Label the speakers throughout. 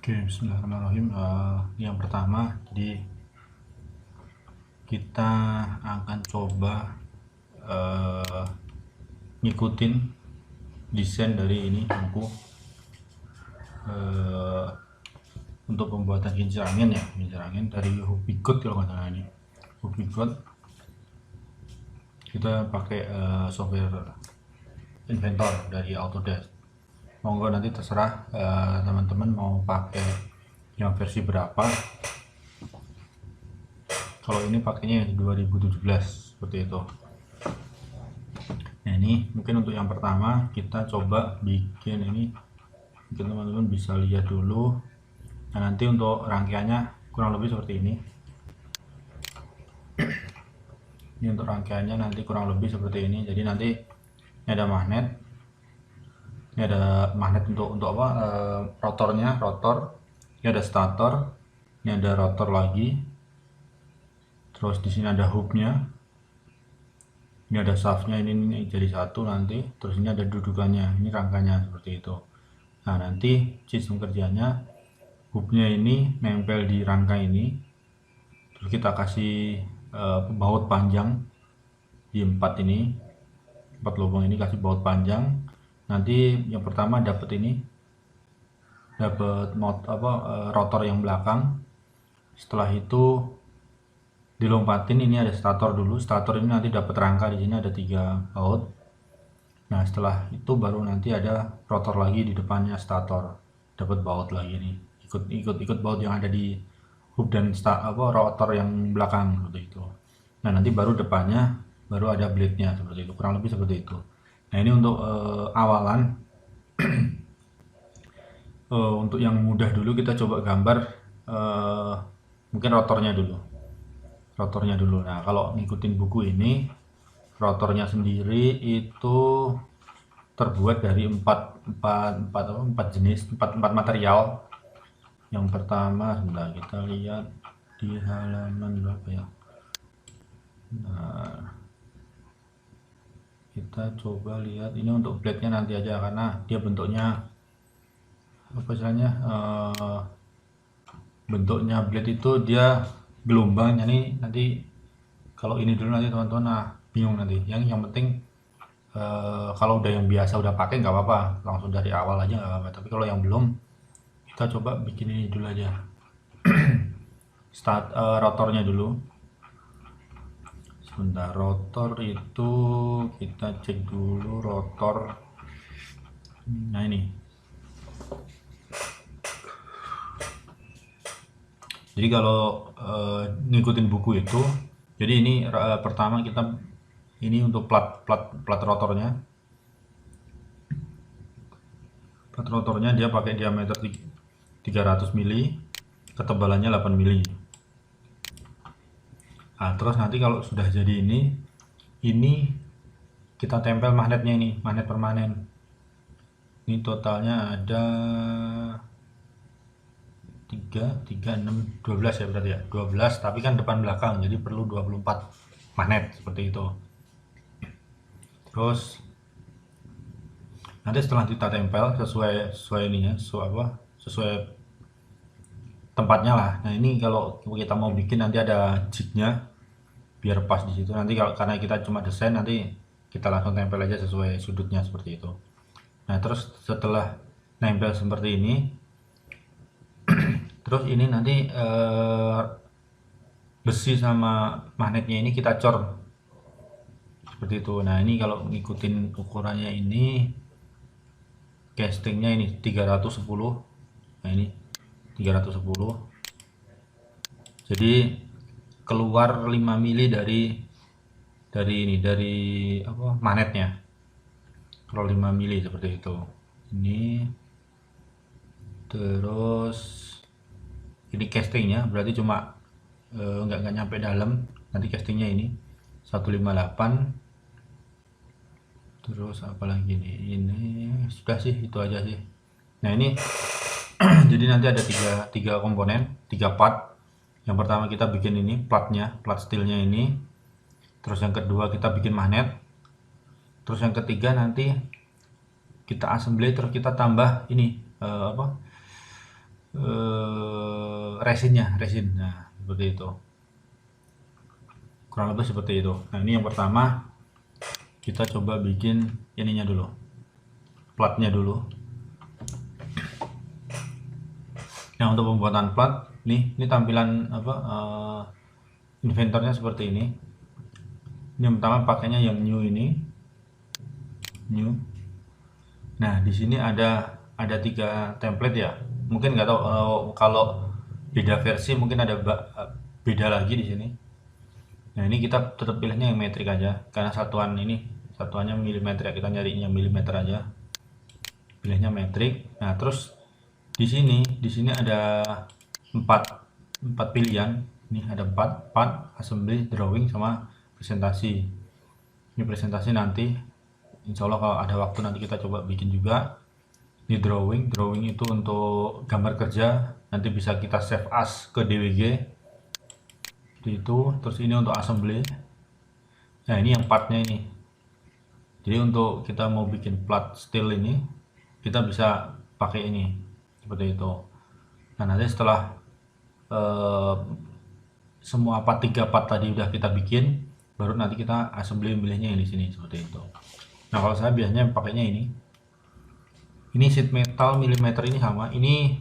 Speaker 1: Oke, bismillahirrahmanirrahim. Ini yang pertama, jadi kita akan coba ngikutin desain dari ini buku untuk pembuatan kincir angin ya, kincir angin dari Hubikot kalau nggak salah ini. Hubikot kita pakai software Inventor dari Autodesk. Monggo nanti terserah teman-teman mau pakai yang versi berapa. Kalau ini pakainya 2017 seperti itu. Nah, ini mungkin untuk yang pertama kita coba bikin ini, mungkin teman-teman bisa lihat dulu. Nah, nanti untuk rangkaiannya kurang lebih seperti ini. Ini untuk rangkaiannya nanti kurang lebih seperti ini. Jadi nanti ini ada magnet, ini ada magnet untuk apa, rotornya, rotor. Ini ada stator, ini ada rotor lagi. Terus di sini ada hubnya, ini ada shaftnya, ini jadi satu nanti. Terus ini ada dudukannya, ini rangkanya seperti itu. Nah, nanti sistem kerjanya, hubnya ini nempel di rangka ini, terus kita kasih baut panjang di 4 lubang ini, kasih baut panjang. Nanti yang pertama dapat ini, dapat rotor yang belakang. Setelah itu dilompatin, ini ada stator dulu. Stator ini nanti dapat rangka, di sini ada 3 baut. Nah, setelah itu baru nanti ada rotor lagi di depannya stator, dapat baut lagi nih, ikut baut yang ada di hub dan rotor yang belakang seperti itu. Nah, nanti baru depannya baru ada blade-nya seperti itu, kurang lebih seperti itu. Nah, ini untuk awalan. Untuk yang mudah dulu kita coba gambar mungkin rotornya dulu. Nah, kalau ngikutin buku ini, rotornya sendiri itu terbuat dari empat jenis, empat material. Yang pertama, sebentar kita lihat di halaman berapa ya. Nah, kita coba lihat ini untuk blade-nya nanti aja, karena dia bentuknya apa istilahnya, bentuknya blade itu dia gelombang. Jadi nanti kalau ini dulu nanti teman-teman bingung nanti. Yang penting kalau udah yang biasa udah pakai nggak apa-apa, langsung dari awal aja nggak apa-apa. Tapi kalau yang belum, kita coba bikin ini dulu aja. Start rotornya dulu. Sebentar, rotor itu kita cek dulu rotor. Nah, ini. Jadi kalau ngikutin buku itu, jadi ini pertama kita ini untuk plat rotornya. Plat rotornya dia pakai diameter 300 mili, ketebalannya 8 mili. Nah, terus nanti kalau sudah jadi ini kita tempel magnetnya, ini magnet permanen. Ini totalnya ada 3, 6, 12 ya berarti ya. 12, tapi kan depan belakang, jadi perlu 24 magnet seperti itu. Terus nanti setelah kita tempel sesuai ininya, sesuai tempatnya lah. Nah, ini kalau kita mau bikin nanti ada jignya biar pas di situ. Nanti karena kita cuma desain, nanti kita langsung tempel aja sesuai sudutnya seperti itu. Nah, terus setelah nempel seperti ini, terus ini nanti besi sama magnetnya ini kita cor seperti itu. Nah, ini kalau ngikutin ukurannya ini, castingnya ini 310. Nah, ini 310. Jadi keluar 5 mili dari magnetnya. Kalau 5 mili seperti itu. Ini terus ini castingnya berarti cuma nggak nyampe dalam. Nanti castingnya ini 158. Terus apalagi ini sudah sih, itu aja sih. Nah, ini jadi nanti ada tiga komponen, 3 part. Yang pertama kita bikin ini plat steelnya ini. Terus yang kedua kita bikin magnet. Terus yang ketiga nanti kita assembly, terus kita tambah ini resin. Nah, seperti itu. Kurang lebih seperti itu. Nah, ini yang pertama kita coba bikin ininya dulu. Platnya dulu. Nah, untuk pembuatan plat, ini tampilan apa inventornya seperti ini. Ini yang pertama pakainya yang new ini. New. Nah, di sini ada 3 template ya. Mungkin nggak tahu kalau beda versi mungkin ada beda lagi di sini. Nah, ini kita tetap pilihnya yang metrik aja karena satuannya milimeter ya, kita nyarinya milimeter aja. Pilihnya metrik. Nah, terus di sini ada 4 pilihan. Ini ada 4 part, assembly, drawing sama presentasi. Ini presentasi nanti insya Allah kalau ada waktu nanti kita coba bikin juga. Ini drawing itu untuk gambar kerja, nanti bisa kita save as ke DWG itu. Terus ini untuk assembly. Nah, ini yang partnya ini, jadi untuk kita mau bikin plat steel ini kita bisa pakai ini seperti itu. Nah, nanti setelah semua 3 part tadi udah kita bikin, baru nanti kita assembly milihnya yang di sini seperti itu. Nah, kalau saya biasanya pakainya ini sheet metal milimeter ini sama. Ini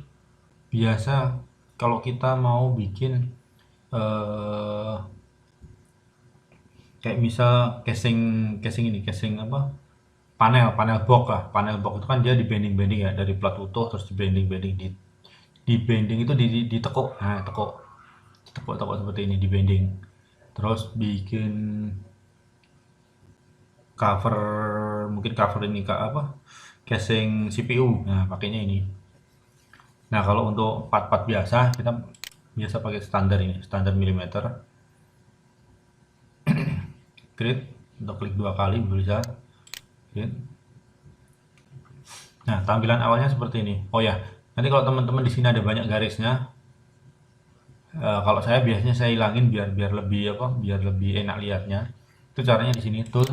Speaker 1: biasa kalau kita mau bikin kayak misal casing apa, panel box lah. Panel box itu kan dia di bending ya, dari plat utuh terus di bending itu ditekuk. Nah, tekuk seperti ini, di bending. Terus bikin cover, mungkin cover ini apa, casing CPU. Nah, pakainya ini. Nah, kalau untuk part-part biasa kita biasa pakai standar milimeter. Create, untuk klik 2 kali bisa. Create. Nah, tampilan awalnya seperti ini. Oh ya, nanti kalau teman-teman di sini ada banyak garisnya, kalau saya biasanya saya hilangin biar lebih enak lihatnya. Itu caranya di sini, tool,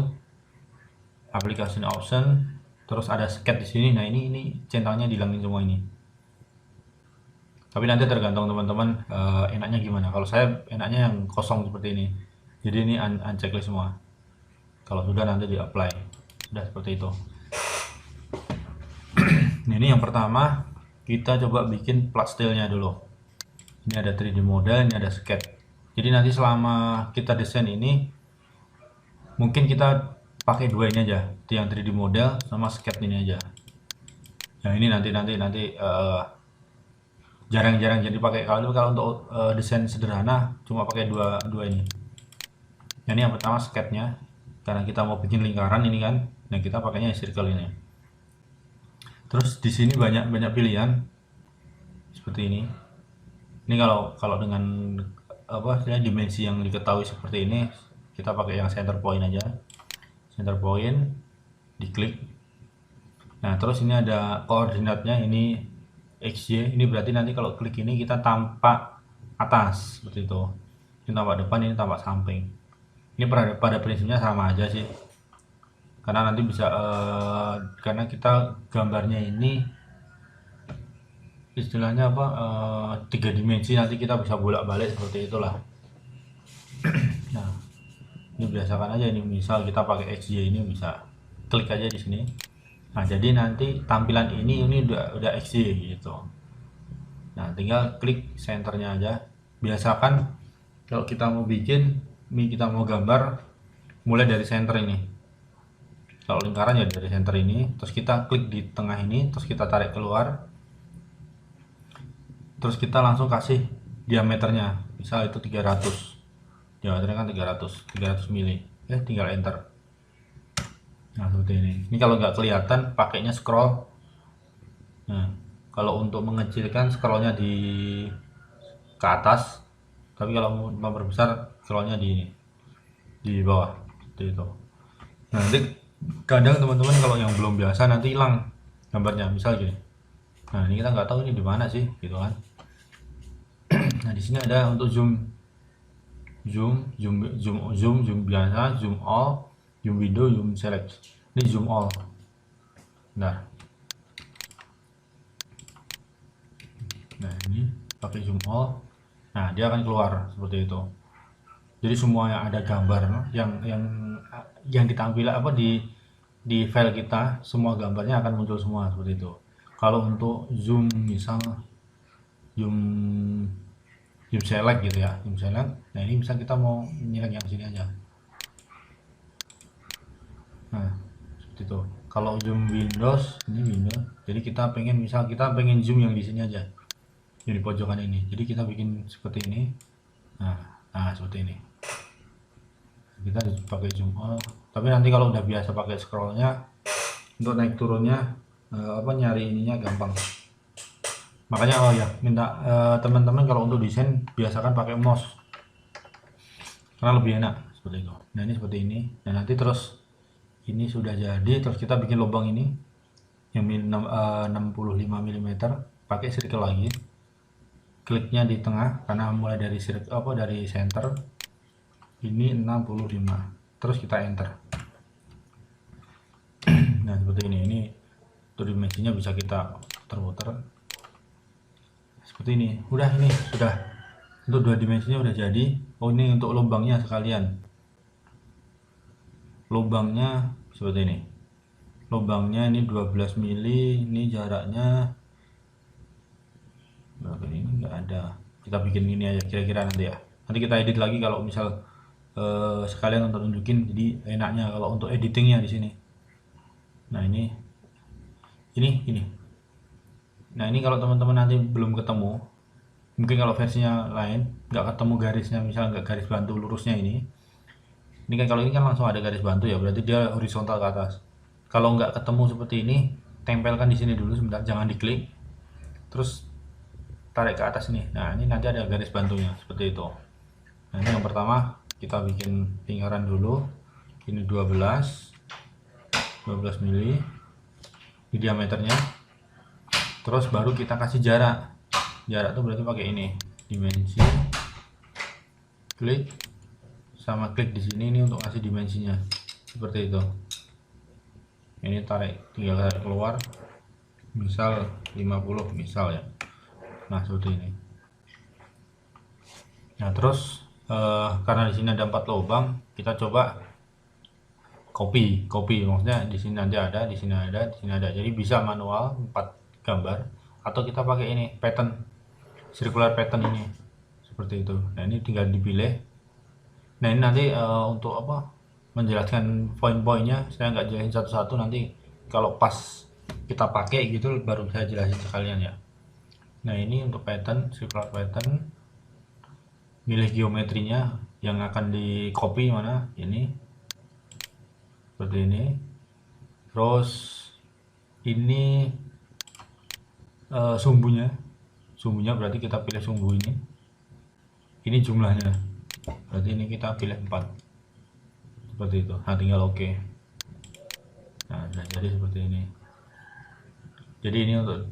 Speaker 1: application option, terus ada sketch di sini. Nah, ini centangnya dihilangin semua ini. Tapi nanti tergantung teman-teman enaknya gimana. Kalau saya enaknya yang kosong seperti ini. Jadi ini unchecklist semua. Kalau sudah nanti di apply. Sudah seperti itu. Nah, ini yang pertama kita coba bikin plat steelnya dulu. Ini ada 3D model, ini ada sketch. Jadi nanti selama kita desain ini mungkin kita pakai 2 ini aja, yang 3D model sama sketch ini aja. Nah, ini nanti jarang-jarang jadi pakai. Kalau untuk desain sederhana cuma pakai dua ini. Nah, ini yang pertama sketchnya, karena kita mau bikin lingkaran ini kan. Nah, kita pakainya circle ini. Terus di sini banyak pilihan seperti ini. Ini kalau dengan apa dimensi yang diketahui seperti ini, kita pakai yang center point aja. Center point, diklik. Nah, terus ini ada koordinatnya, ini XY. Ini berarti nanti kalau klik ini kita tampak atas seperti itu. Ini tampak depan, ini tampak samping. Ini pada prinsipnya sama aja sih. Karena nanti bisa karena kita gambarnya ini istilahnya apa, 3 dimensi, nanti kita bisa bolak-balik seperti itulah. Nah, ini biasakan aja, ini misal kita pakai XY, ini bisa klik aja di sini. Nah, jadi nanti tampilan ini udah XY gitu. Nah, tinggal klik centernya aja. Biasakan kalau kita mau kita mau gambar mulai dari center ini. Kalau lingkaran ya dari center ini, terus kita klik di tengah ini, terus kita tarik keluar. Terus kita langsung kasih diameternya, misal itu 300. Diameternya kan 300 mili. Tinggal enter. Nah, seperti ini. Ini kalau nggak kelihatan pakainya scroll. Nah, kalau untuk mengecilkan scrollnya ke atas, tapi kalau mau memperbesar scrollnya di bawah seperti itu. Nah, nanti kadang teman-teman kalau yang belum biasa nanti hilang gambarnya, misal gini. Nah, ini kita nggak tahu ini di mana sih gitu kan. Nah, di sini ada untuk zoom biasa, zoom all, zoom window, zoom select. Ini zoom all. Nah, pakai zoom all, nah dia akan keluar seperti itu. Jadi semua yang ada gambar yang ditampil apa di file kita, semua gambarnya akan muncul semua seperti itu. Kalau untuk zoom misal zoom select gitu ya, zoom select. Nah ini misal kita mau nyelect yang sini aja. Nah seperti itu. Kalau zoom Windows, ini Windows. Jadi kita pengen zoom yang di sini aja, yang di pojokan ini. Jadi kita bikin seperti ini. Nah seperti ini. Kita pakai zoom all. Tapi nanti kalau udah biasa pakai scrollnya, untuk naik turunnya nyari ininya gampang. Makanya minta teman-teman kalau untuk desain biasakan pakai mouse karena lebih enak seperti itu. Nah ini seperti ini. Nah nanti terus ini sudah jadi, terus kita bikin lubang ini yang 65 mm, pakai circle lagi, kliknya di tengah karena mulai dari dari center ini 65, terus kita enter. Nah seperti ini untuk dimensinya bisa kita putar-putar seperti ini. Ini sudah untuk dua dimensinya udah jadi. Ini untuk lubangnya sekalian, lubangnya seperti ini. Lubangnya ini 12 mili, ini jaraknya berapa, ini enggak ada. Kita bikin ini aja kira-kira nanti ya. Nanti kita edit lagi kalau misal sekalian untuk tunjukin, jadi enaknya kalau untuk editingnya di sini. Nah ini. Nah ini kalau teman-teman nanti belum ketemu, mungkin kalau versinya lain nggak ketemu garisnya, misal nggak garis bantu lurusnya ini kan, kalau ini kan langsung ada garis bantu ya, berarti dia horizontal ke atas. Kalau nggak ketemu seperti ini, tempelkan di sini dulu sebentar, jangan diklik, terus tarik ke atas ini. Nah ini nanti ada garis bantunya seperti itu. Nah ini yang pertama kita bikin lingkaran dulu, ini 12 mili di diameternya, terus baru kita kasih jarak tuh berarti pakai ini dimensi, klik sama klik di sini ini untuk kasih dimensinya seperti itu. Ini tinggal tarik keluar, misal 50 misal ya. Nah seperti ini. Nah terus karena di sini ada 4 lubang, kita coba copy maksudnya di sini nanti ada, di sini ada, di sini ada. Jadi bisa manual 4 gambar, atau kita pakai ini pattern, circular pattern ini seperti itu. Nah ini tinggal dipilih. Nah ini nanti untuk menjelaskan poin-poinnya saya nggak jelasin satu-satu, nanti kalau pas kita pakai gitu baru saya jelasin sekalian ya. Nah ini untuk pattern, circular pattern, milih geometrinya yang akan di copy mana, ini seperti ini. Terus ini sumbunya berarti kita pilih sumbu ini jumlahnya, berarti ini kita pilih 4 seperti itu. Nah tinggal oke. Nah jadi seperti ini. Jadi ini untuk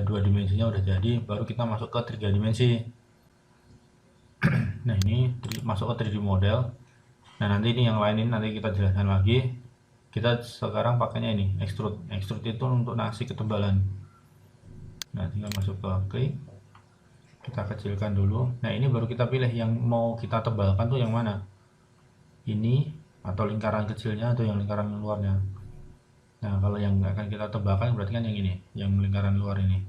Speaker 1: dua dimensinya udah jadi, baru kita masuk ke 3 dimensi. Nah ini masuk ke 3D model. Nah nanti ini yang lain ini nanti kita jelaskan lagi. Kita sekarang pakainya ini extrude itu untuk ngasih ketebalan. Nah tinggal masuk ke klik, kita kecilkan dulu. Nah ini baru kita pilih yang mau kita tebalkan tuh yang mana, ini atau lingkaran kecilnya atau yang lingkaran luarnya. Nah kalau yang akan kita tebalkan berarti kan yang ini, yang lingkaran luar ini.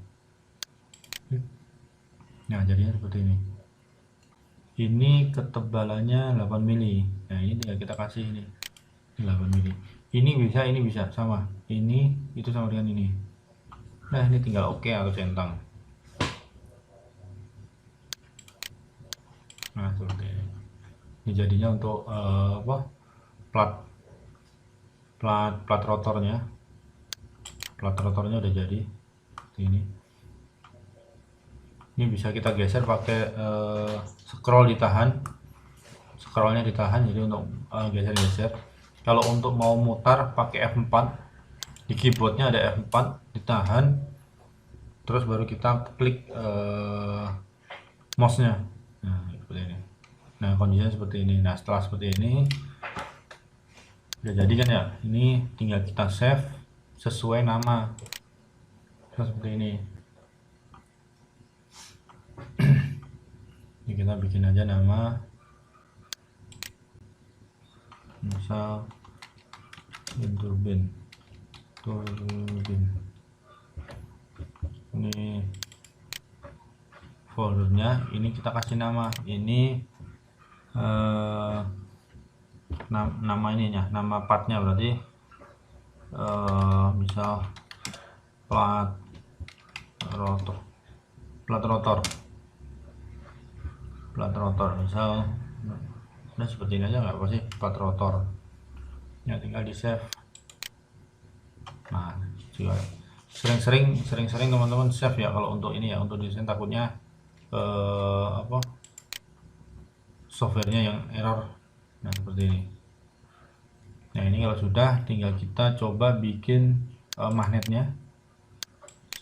Speaker 1: Nah jadinya seperti ini. Ini ketebalannya 8 mili. Nah ini tinggal kita kasih ini 8 mili. Ini bisa sama, itu sama dengan ini. Nah ini tinggal oke atau centang. Nah seperti ini. Ini jadinya untuk plat rotornya udah jadi seperti ini. Ini bisa kita geser pakai scrollnya ditahan, jadi untuk geser-geser. Kalau untuk mau mutar pakai F4, di keyboardnya ada F4, ditahan, terus baru kita klik mouse-nya. Nah seperti ini. Nah kondisinya seperti ini. Nah setelah seperti ini udah jadi kan ya, ini tinggal kita save sesuai nama seperti ini. kita bikin aja nama misal turbin. Ini foldernya, ini kita kasih nama, ini nama ininya, nama partnya berarti misal plat rotor misal. Nah seperti ini aja nggak apa sih, plat rotor ya, tinggal di save. Nah juga sering-sering teman-teman save ya kalau untuk ini ya, untuk desain, takutnya softwarenya yang error. Nah seperti ini. Nah ini kalau sudah, tinggal kita coba bikin magnetnya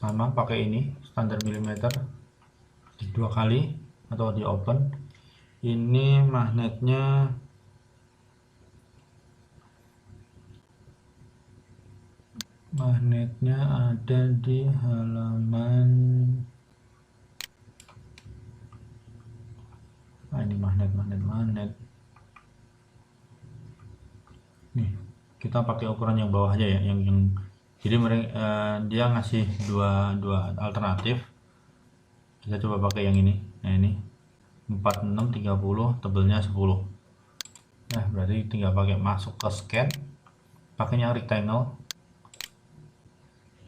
Speaker 1: sama pakai ini standar milimeter, di 2 kali atau di open. Ini magnetnya ada di halaman ini magnet nih. Kita pakai ukuran yang bawah aja ya, yang jadi dia ngasih dua alternatif. Kita coba pakai yang ini. Nah ini 46 30, tebelnya 10. Nah berarti tinggal pakai masuk ke scan, pakainya rectangle.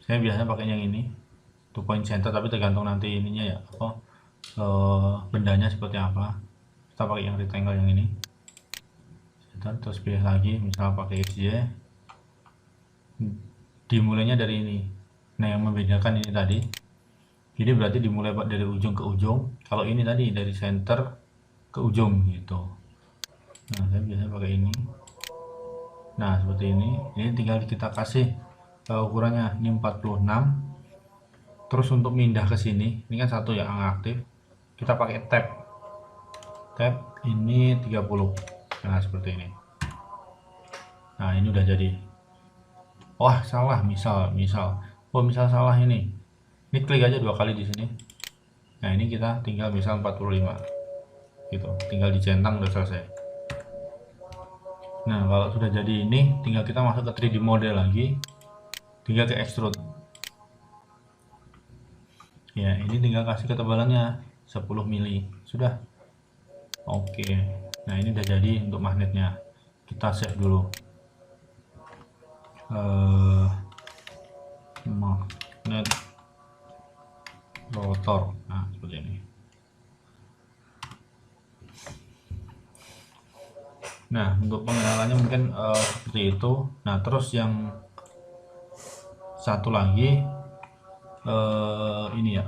Speaker 1: Saya biasanya pakai yang ini 2 point center, tapi tergantung nanti ininya ya, bendanya seperti apa. Kita pakai yang rectangle yang ini, terus pilih lagi, misal pakai XY, dimulainya dari ini. Nah yang membedakan ini tadi, jadi berarti dimulai dari ujung ke ujung, kalau ini tadi dari center ke ujung gitu. Nah saya biasanya pakai ini. Nah seperti ini tinggal kita kasih ukurannya, ini 46. Terus untuk pindah ke sini, ini kan satu yang aktif, kita pakai tab ini 30. Nah seperti ini. Nah ini udah jadi. Wah salah, misal salah ini klik aja 2 kali di sini. Nah ini kita tinggal misal 45 gitu, tinggal dicentang, udah selesai. Nah kalau sudah jadi ini, tinggal kita masuk ke 3D model lagi, tinggal ke extrude ya. Ini tinggal kasih ketebalannya 10 mili, sudah oke. Nah ini udah jadi untuk magnetnya. Kita save dulu, magnet rotor. Nah seperti ini. Nah untuk pengenalannya mungkin seperti itu. Nah terus yang satu lagi ini ya,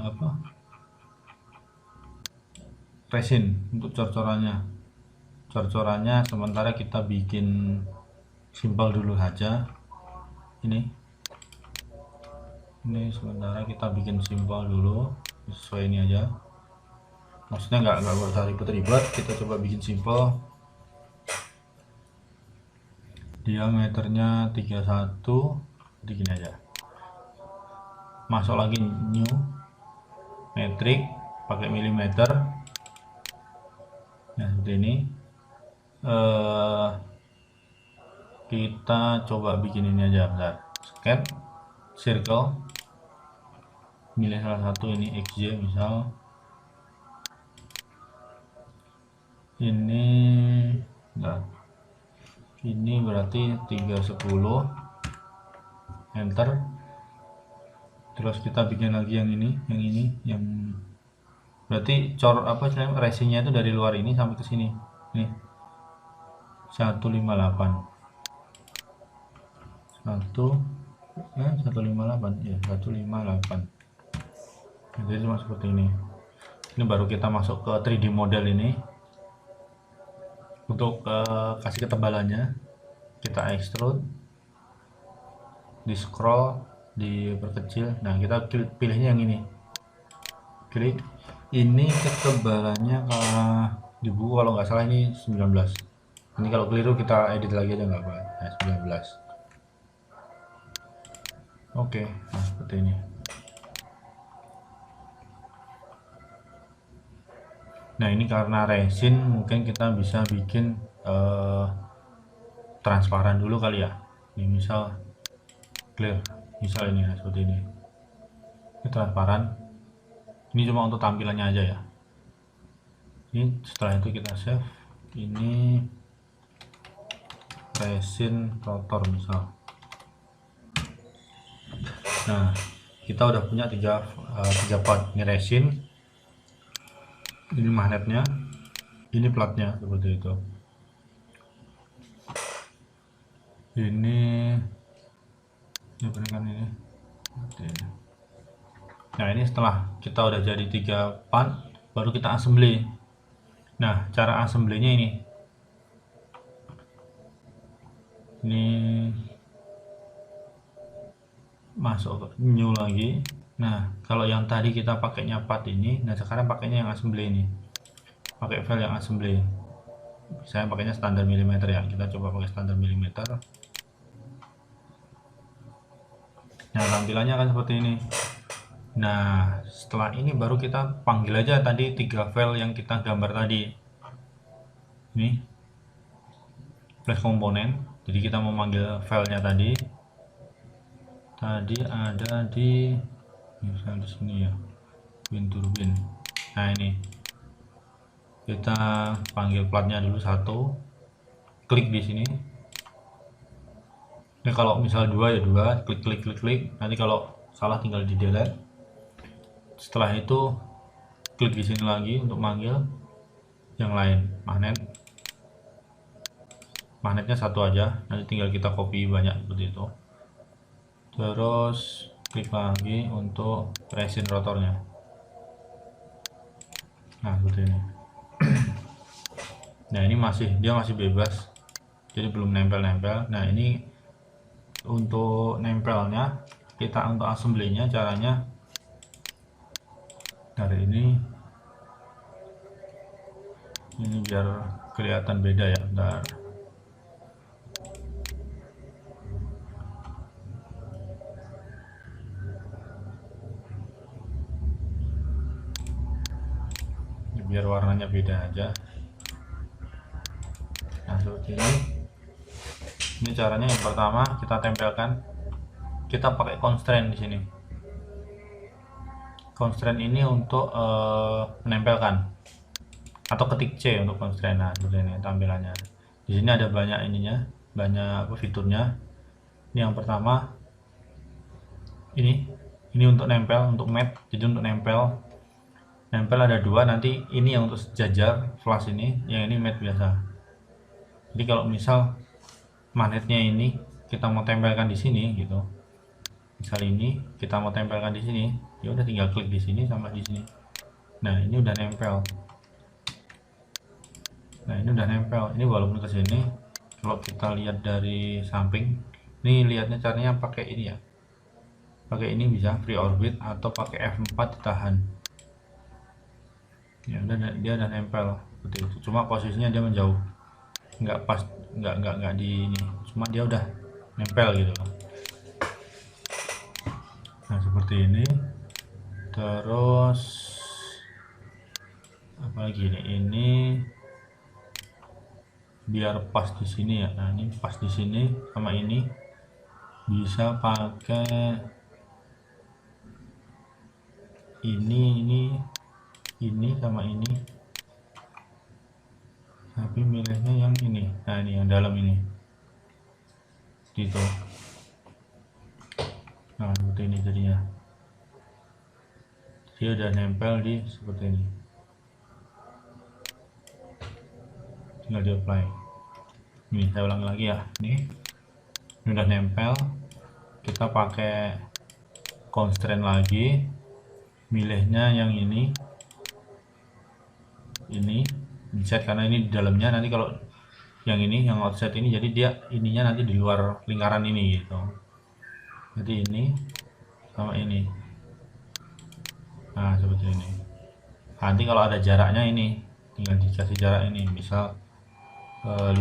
Speaker 1: resin untuk cor-corannya. Sementara kita bikin simpel dulu saja. Ini sementara kita bikin simpel dulu, sesuai ini aja, maksudnya nggak usah ribet-ribet. Kita coba bikin simpel. Diameternya 31, jadi gini aja. Masuk lagi new metric, pakai milimeter. Nah seperti ini. Kita coba bikin ini aja, bentar. Scan circle, milih salah satu, ini XY misal. Ini bentar. Ini berarti 310, enter. Terus kita bikin lagi yang ini, yang berarti resinnya itu dari luar ini sampai ke sini. Nih 158 ya, 158. Jadi cuma seperti ini. Ini baru kita masuk ke 3D model ini. Untuk kasih ketebalannya, kita extrude, di scroll, diperkecil. Nah kita pilihnya yang ini, klik ini. Ketebalannya di buku kalau nggak salah ini 19. Ini kalau keliru kita edit lagi aja, nggak apa. Nah, 19. Oke, nah seperti ini. Nah ini karena resin mungkin kita bisa bikin transparan dulu kali ya. Ini misal clear, misal ini ya, seperti ini transparan. Ini cuma untuk tampilannya aja ya. Ini setelah itu kita save. Ini resin rotor misal. Nah kita udah punya tiga part. Ini resin, ini magnetnya, ini platnya, seperti itu. Ini kan ini. Nah ini setelah kita udah jadi 3 part, baru kita assembly. Nah cara assembly-nya ini masuk new lagi. Nah kalau yang tadi kita pakainya part ini, nah sekarang pakainya yang assembly ini, pakai file yang assembly. Saya pakainya standar milimeter ya, kita coba pakai standar milimeter. Nah tampilannya akan seperti ini. Nah setelah ini baru kita panggil aja tadi 3 file yang kita gambar tadi. Ini flash komponen, jadi kita mau manggil filenya tadi ada di misalnya di sini ya, wind turbine. Nah ini kita panggil platnya dulu satu, klik di sini. Ini kalau misal 2 ya 2, klik. Nanti kalau salah tinggal di delete. Setelah itu klik di sini lagi untuk manggil yang lain. Magnetnya satu aja, nanti tinggal kita copy banyak seperti itu. Terus klik lagi untuk resin rotornya. Nah seperti ini. Nah ini dia masih bebas, jadi belum nempel-nempel. Nah ini untuk nempelnya, kita untuk assembly-nya caranya dari ini biar kelihatan beda ya. Bentar. Biar warnanya beda aja. Nah seperti ini. Ini caranya. Yang pertama kita tempelkan, kita pakai constraint di sini. Constraint ini untuk menempelkan, atau ketik C untuk constraint. Nah seperti ini tampilannya. Di sini ada banyak banyak fiturnya. Ini yang pertama, ini untuk nempel, untuk matte. Jadi untuk nempel ada 2, nanti ini yang untuk sejajar flash ini, yang ini matte biasa. Jadi kalau misal magnetnya ini kita mau tempelkan di sini gitu, misal ini kita mau tempelkan di sini, ya udah tinggal klik di sini sama di sini. Nah ini udah nempel. Ini walaupun ke sini, kalau kita lihat dari samping, ini lihatnya caranya pakai ini ya, pakai ini bisa free orbit atau pakai F4 ditahan. Ya udah, dia udah nempel seperti itu. Cuma posisinya dia menjauh, nggak pas, nggak di ini, cuma dia udah nempel gitu. Nah seperti ini. Terus apalagi ini biar pas di sini ya. Nah ini pas di sini sama ini, bisa pakai ini sama ini, tapi milihnya yang ini. Nah ini yang dalam ini gitu. Nah seperti ini jadinya, dia udah nempel di seperti ini, tinggal di apply. Ini saya ulangi lagi ya, ini udah nempel. Kita pakai constraint lagi, milihnya yang ini set, karena ini di dalamnya. Nanti kalau yang ini, yang offset ini, jadi dia ininya nanti di luar lingkaran ini gitu. Jadi ini sama ini. Nah seperti ini. Nanti kalau ada jaraknya ini, tinggal dikasih jarak ini, misal 15.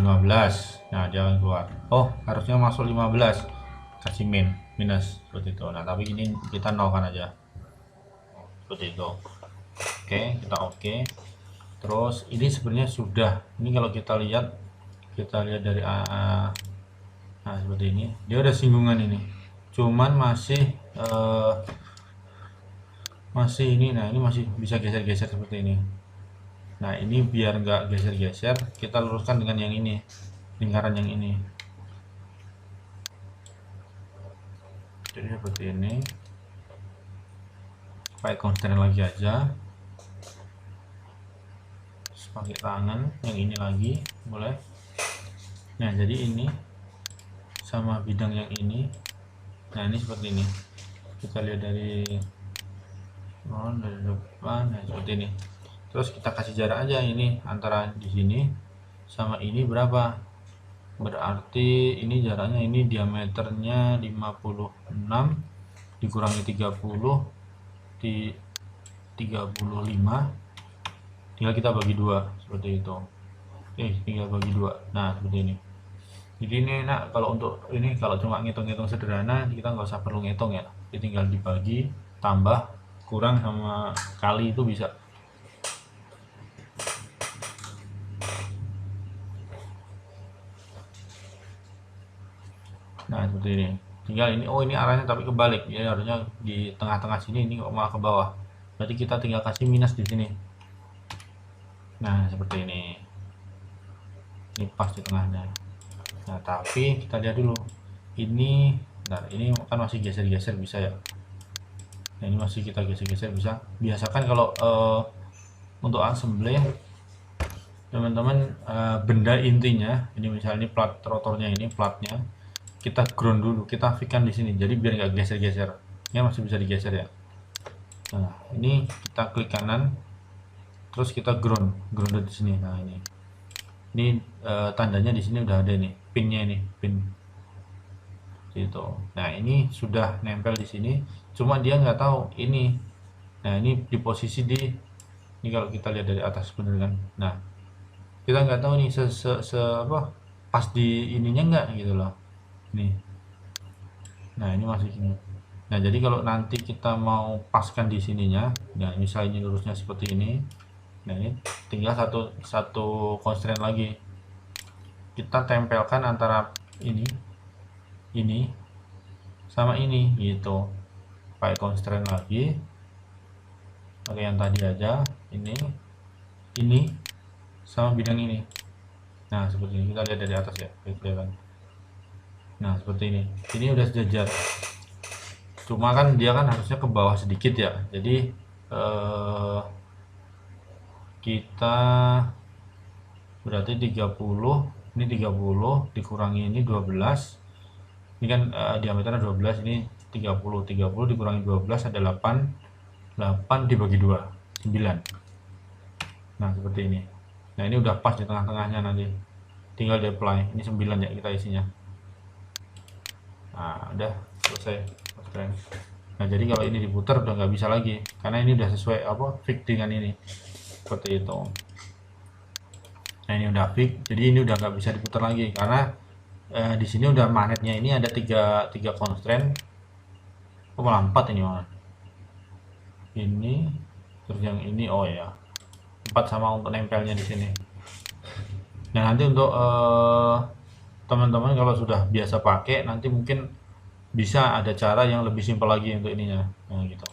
Speaker 1: Nah dia akan keluar. Oh harusnya masuk 15, kasih minus seperti itu. Nah tapi ini kita nolkan aja seperti itu. Oke, kita oke. Terus ini sebenarnya sudah, ini kalau kita lihat dari nah seperti ini, dia udah singgungan ini, cuman masih ini, nah ini masih bisa geser-geser seperti ini. Nah ini biar nggak geser-geser, kita luruskan dengan yang ini, lingkaran yang ini. Jadi seperti ini, pakai constraint lagi aja, terus pakai tangan yang ini lagi boleh. Nah jadi ini sama bidang yang ini, nah ini seperti ini, kita lihat dari depan, nah seperti ini. Terus kita kasih jarak aja ini antara di sini sama ini berapa, berarti ini jaraknya, ini diameternya 56 dikurangi 30 di 35, tinggal kita bagi dua seperti itu. Tinggal bagi dua, nah seperti ini. Jadi ini enak kalau untuk ini, kalau cuma ngitung-ngitung sederhana kita nggak usah perlu ngitung ya, jadi tinggal dibagi, tambah, kurang, sama kali itu bisa. Nah seperti ini, tinggal ini, oh ini arahnya tapi kebalik ya, harusnya di tengah-tengah sini, ini kok malah ke bawah, berarti kita tinggal kasih minus di sini. Nah seperti ini pas di tengahnya. Nah tapi kita lihat dulu ini, nah ini kan masih geser-geser bisa ya, nah ini masih kita geser-geser bisa. Biasakan kalau untuk assembly teman-teman, benda intinya ini, misalnya ini plat rotornya, ini platnya kita ground dulu, kita fixkan di sini, jadi biar nggak geser-geser, ya masih bisa digeser ya. Nah ini kita klik kanan, terus kita ground di sini. Nah ini tandanya di sini udah ada nih, pinnya ini, pin gitu. Nah ini sudah nempel di sini, cuma dia nggak tahu ini. Nah ini di posisi di ini, kalau kita lihat dari atas bener kan. Nah kita nggak tahu nih apa pas di ininya nggak gitu loh nih. Nah ini masih gini. Nah jadi kalau nanti kita mau paskan di sininya, nah misalnya lurusnya seperti ini, nah ini tinggal satu constraint lagi, kita tempelkan antara ini sama ini gitu, pakai constraint lagi, pakai yang tadi aja, ini sama bidang ini. Nah seperti ini, kita lihat dari atas ya, kelihatan. Nah seperti ini udah sejajar, cuma kan dia kan harusnya ke bawah sedikit ya, jadi kita berarti 30, ini 30 dikurangi ini 12, ini kan diameternya 12, ini 30 dikurangi 12 ada 8 dibagi 2 9. Nah seperti ini. Nah ini udah pas di tengah-tengahnya, nanti tinggal di apply. Ini 9 ya kita isinya. Nah udah selesai. Nah jadi kalau ini diputar udah nggak bisa lagi, karena ini udah sesuai fix dengan ini, seperti itu. Nah ini udah fix, jadi ini udah nggak bisa diputar lagi, karena di sini udah magnetnya ini ada tiga constraint, malah 4 ini malah. Ini terus yang ini, oh ya 4 sama untuk nempelnya di sini. Nah nanti untuk teman-teman kalau sudah biasa pakai, nanti mungkin bisa ada cara yang lebih simpel lagi untuk ininya. Nah gitu.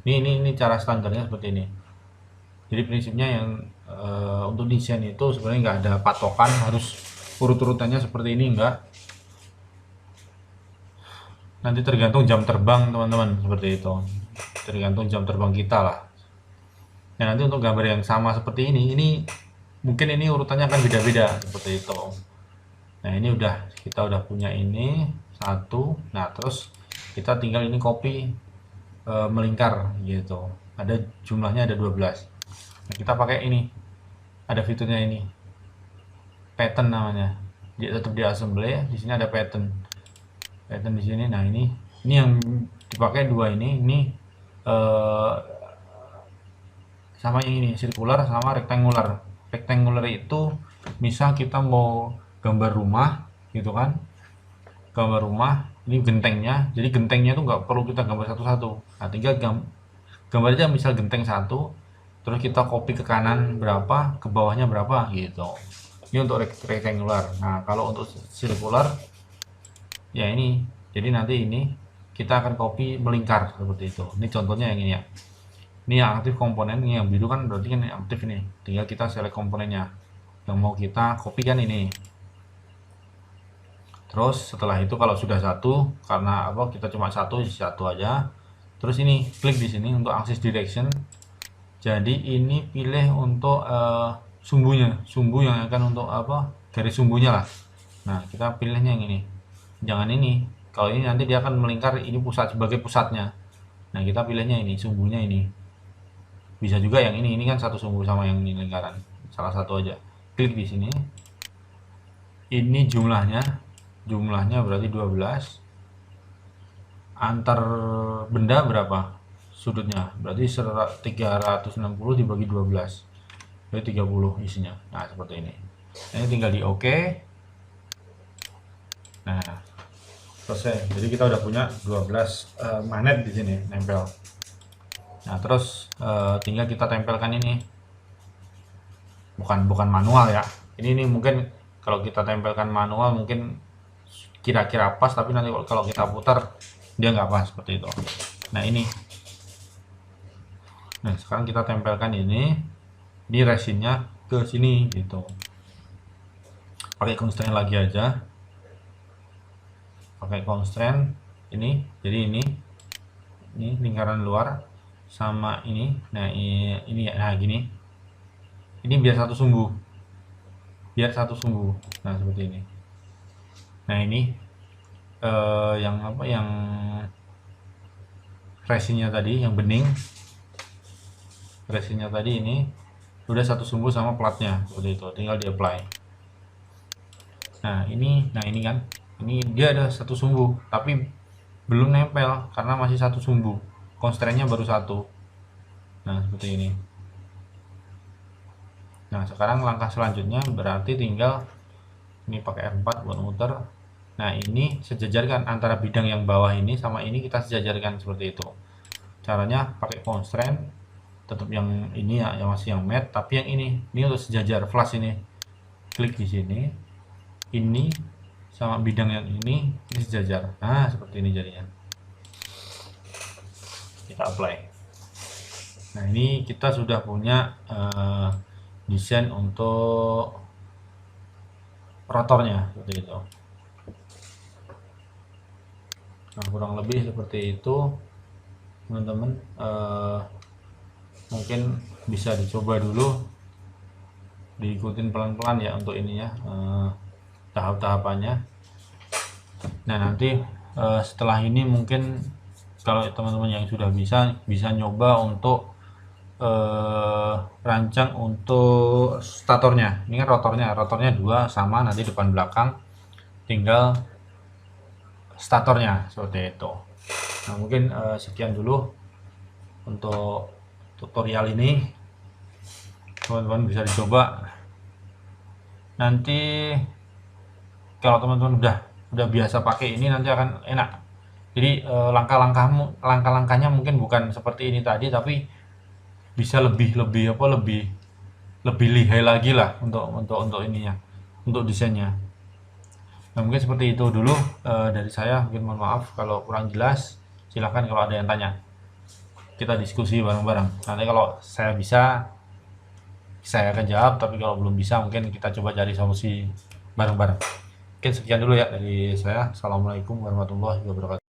Speaker 1: Ini cara standarnya seperti ini. Jadi prinsipnya yang untuk desain itu sebenarnya nggak ada patokan harus urut-urutannya seperti ini, enggak. Nanti tergantung jam terbang teman-teman, seperti itu. Tergantung jam terbang kita lah. Nah nanti untuk gambar yang sama seperti ini mungkin ini urutannya akan beda-beda seperti itu. Nah ini kita udah punya ini satu. Nah terus kita tinggal ini copy melingkar gitu. Ada jumlahnya ada 12. Nah, kita pakai ini, ada fiturnya ini, pattern namanya. Dia tetap di assembly, di sini ada pattern di sini. Nah ini yang dipakai dua ini sama yang ini, sirkular sama rektangular. Rektangular itu misal kita mau gambar rumah gitu kan, gambar rumah, ini gentengnya, jadi gentengnya tuh nggak perlu kita gambar satu-satu. Nah tinggal gambar aja misal genteng 1, terus kita copy ke kanan berapa, ke bawahnya berapa gitu. Ini untuk rectangular. Nah kalau untuk circular ya ini, jadi nanti ini kita akan copy melingkar seperti itu. Ini contohnya yang ini ya, ini yang aktif komponen, ini yang biru kan berarti kan aktif ini, tinggal kita select komponennya yang mau kita copy kan ini. Terus setelah itu kalau sudah satu, karena apa kita cuma satu aja, terus ini klik di sini untuk axis direction. Jadi ini pilih untuk sumbunya, sumbu yang akan untuk apa, garis sumbunya lah. Nah kita pilihnya yang ini, jangan ini. Kalau ini nanti dia akan melingkar ini pusat sebagai pusatnya. Nah kita pilihnya ini, sumbunya ini. Bisa juga yang ini kan satu sumbu sama yang ini lingkaran, salah satu aja. Klik di sini. Ini jumlahnya berarti 12. Antar benda berapa? Sudutnya berarti 360 dibagi 12. Berarti 30 isinya. Nah, seperti ini. Ini tinggal di OK. Nah, selesai. Jadi kita udah punya 12 magnet di sini nempel. Nah, terus tinggal kita tempelkan ini. Bukan manual ya. Ini mungkin kalau kita tempelkan manual mungkin kira-kira pas, tapi nanti kalau kita putar dia nggak pas seperti itu. Nah ini, nah sekarang kita tempelkan ini resinnya ke sini gitu. Pakai constraint lagi aja, pakai constraint ini. Jadi ini lingkaran luar sama ini. Nah ini ya, nah gini. Ini biar satu sumbu, Nah seperti ini. Nah ini yang apa, yang resinnya tadi, yang bening resinnya tadi ini udah satu sumbu sama platnya seperti itu, tinggal di apply. Nah ini kan, ini dia ada satu sumbu tapi belum nempel karena masih satu sumbu, constraint-nya baru satu. Nah seperti ini. Nah sekarang langkah selanjutnya berarti tinggal ini pakai F4 buat muter. Nah ini sejajarkan antara bidang yang bawah ini sama ini, kita sejajarkan seperti itu. Caranya pakai constraint, tetap yang ini ya, yang masih yang matte, tapi yang ini untuk sejajar flash ini. Klik di sini, ini sama bidang yang ini sejajar. Nah seperti ini jadinya. Kita apply. Nah ini kita sudah punya desain untuk rotornya seperti itu. Nah kurang lebih seperti itu teman-teman. Mungkin bisa dicoba dulu, diikutin pelan-pelan ya untuk ininya, tahap-tahapannya. Nah nanti setelah ini mungkin kalau teman-teman yang sudah bisa nyoba untuk rancang untuk statornya. Ini kan rotornya 2 sama, nanti depan belakang tinggal statornya seperti itu. Nah mungkin sekian dulu untuk tutorial ini, teman-teman bisa dicoba. Nanti kalau teman-teman udah biasa pakai ini nanti akan enak. Jadi langkah-langkahnya mungkin bukan seperti ini tadi, tapi bisa lebih lihai lagi lah untuk ininya, untuk desainnya. Nah mungkin seperti itu dulu dari saya. Mungkin mohon maaf kalau kurang jelas, silahkan kalau ada yang tanya, kita diskusi bareng-bareng. Nanti kalau saya bisa, saya akan jawab, tapi kalau belum bisa mungkin kita coba cari solusi bareng-bareng. Oke, sekian dulu ya dari saya. Assalamualaikum warahmatullahi wabarakatuh.